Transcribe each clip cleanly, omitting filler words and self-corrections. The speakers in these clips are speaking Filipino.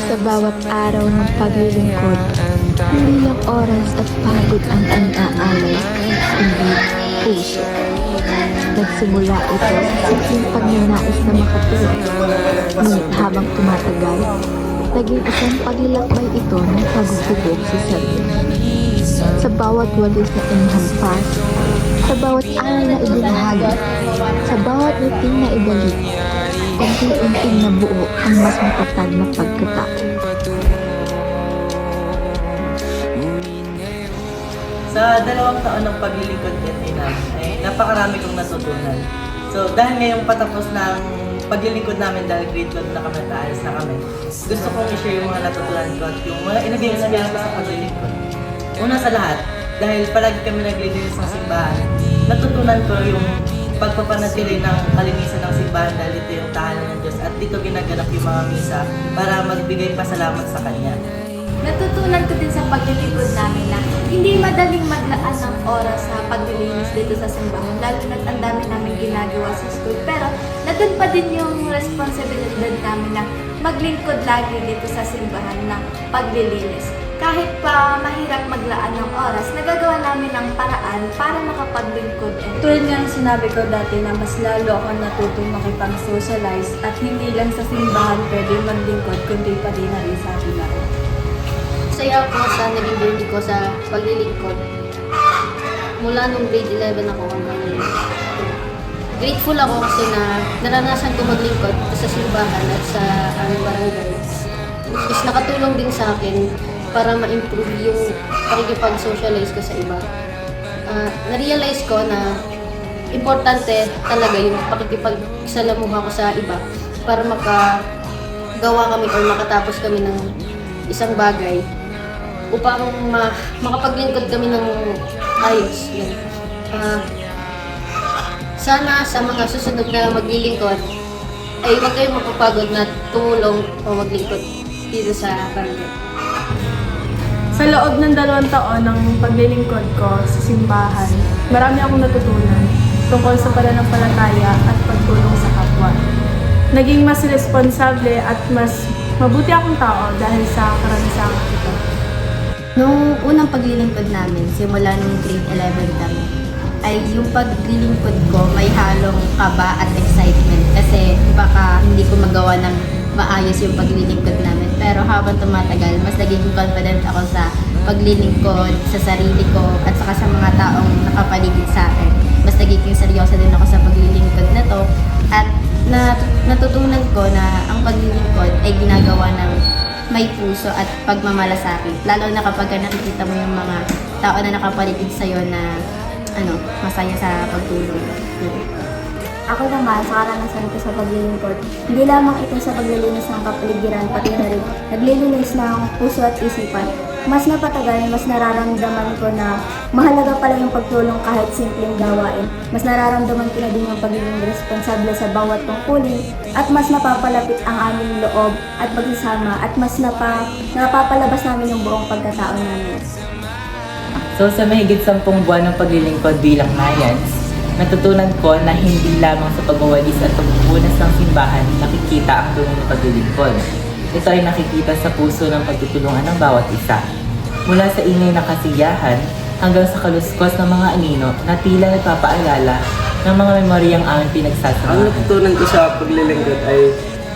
Sa bawat araw ng paglilingkod, hindi lang oras at pagod ang inaalay, kundi puso. Nagsimula ito sa simpleng pagnanais na makatulong. Ngunit habang tumatagal, naging isang paglilakbay ito ng pagtubog sa sarili. Sa bawat walis na inhampas, sa bawat aral na ibinahagi, sa bawat ngiting na ibalik, unti-unting nabuo ang mas matatag na pagkatao. Sa 2 taon ng paglilingkod din namin ay napakarami kong natutunan. So dahil ngayong patapos ng paglilingkod namin dahil grade 12 na kami at ayos na kami, gusto kong i-share yung mga natutunan ko at yung mga naging experience ko sa paglilingkod. Una sa lahat, dahil palagi kami naglilinis ng simbahan, natutunan ko yung pagpapanatili ng kalinisan ng simbahan dahil ito yung tahanan ng Diyos at dito ginaganap yung mga misa para magbigay pasalamat sa Kanya. Natutunan ko din sa paglilingkod namin na hindi madaling maglaan ng oras sa paglilinis dito sa simbahan, lalo na't ang dami namin ginagawa sa school. Pero nandun pa din yung responsibilidad namin na maglingkod lagi dito sa simbahan na paglilinis. Kahit pa mahirap maglaan ng oras, nagagawa namin ng paraan para makapaglingkod. Tulad nga ng sinabi ko dati na mas lalo ako natutong makipag-socialize at hindi lang sa simbahan pwede maglingkod kundi pati na rin sa ating laro. Masaya ako sa naging journey ko sa paglilingkod. Mula nung grade 11 ako hanggang ngayon. Grateful ako kasi na naranasan ko maglingkod sa simbahan at sa aming barangay. Is nakatulong din sa akin para ma-improve yung pakikipag-socialize ko sa iba. Na-realize ko na importante talaga yung pakikipagsalamuha ko sa iba para makagawa kami or makatapos kami ng isang bagay upang makapaglingkod kami ng ayos. Yun. Sana sa mga susunod na maglilingkod ay huwag kayong mapapagod na tumulong o maglingkod dito sa barangay. Sa loob ng 2 taon ng paglilingkod ko sa simbahan, marami akong natutunan tungkol sa pananampalataya at pagtulong sa kapwa. Naging mas responsable at mas mabuti akong tao dahil sa karanasan ito. Nung unang paglilingkod namin, simula nung grade 11 kami, ay yung paglilingkod ko may halong kaba at excitement kasi baka hindi ko magawa ng maayos yung paglilingkod namin. Pero habang tumatagal, mas naging confident ako sa paglilingkod, sa sarili ko, at saka sa mga taong nakapaligid sa akin. Mas nagiging seryoso din ako sa paglilingkod na to. At natutunan ko na ang paglilingkod ay ginagawa ng may puso at pagmamalasakit. Lalo na kapag nakikita mo yung mga tao na nakapaligid sa'yo na masaya sa pagtulong. Ako naman, sa karanasan ko sa paglilingkod, hindi lamang ito sa paglilinis ng kapaligiran, pati na rin naglilinis ng puso at isipan. Mas napatagal, mas nararamdaman ko na mahalaga pala yung pagtulong kahit simpleng gawain. Mas nararamdaman ko na din yung pagiging responsable sa bawat tungkulin at mas napapalapit ang aming loob at pagsasama at mas napapalabas namin yung buong pagkatao namin. So sa mahigit 10 buwan ng paglilingkod bilang Mayans, natutunan ko na hindi lamang sa pagwawalis at pagpupunas ng simbahan nakikita ang tulong ng paglilingkod. Ito ay nakikita sa puso ng pagtutulungan ng bawat isa. Mula sa ingay ng kasiyahan hanggang sa kaluskos ng mga anino na tila nagpapaalala ng mga memoryang aming pinagsasamahan. Ang natutunan ko sa paglilingkod ay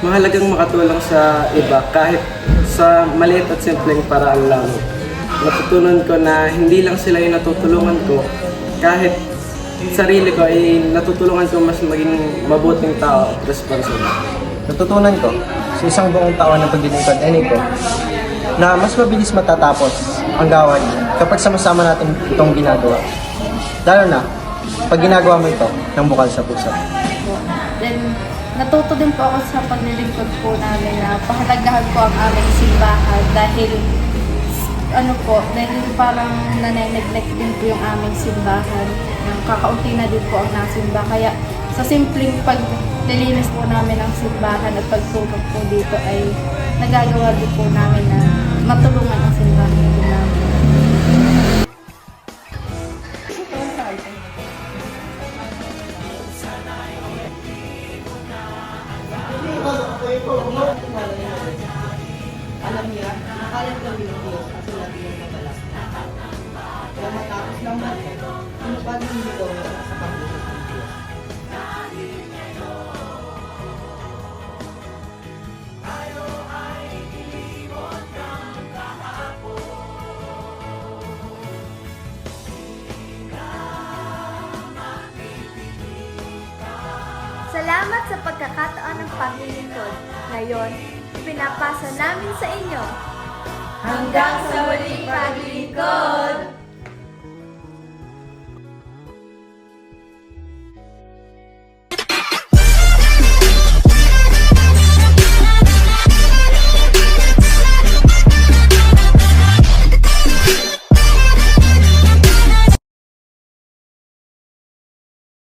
mahalagang makatulong sa iba kahit sa maliit at simpleng paraan lang. Natutunan ko na hindi lang sila yung natutulungan ko, kahit sarili ko ay natutulungan ko mas maging mabuting tao at responsible. Natutunan ko sa isang buong taon ng paglilingkod ko na mas mabilis matatapos ang gawain kapag sama-sama natin itong ginagawa. Lalo na pag ginagawa mo ito ng bukal sa puso. Then, natuto din po ako sa paglilingkod po namin na pahalagahan po ang aming simbahan dahil dahil parang nanay-neglect din po yung aming simbahan. Kakaunti na din po ang nasimba. Kaya sa simpleng paglilinis po namin ng simbahan at pagtulong po dito ay nagagawa din po namin na matulungan ang simbahan din namin. Salamat sa pagkakataon ng paglilingkod. Ngayon, pinapasa namin sa inyo. Hanggang sa muling paglilingkod!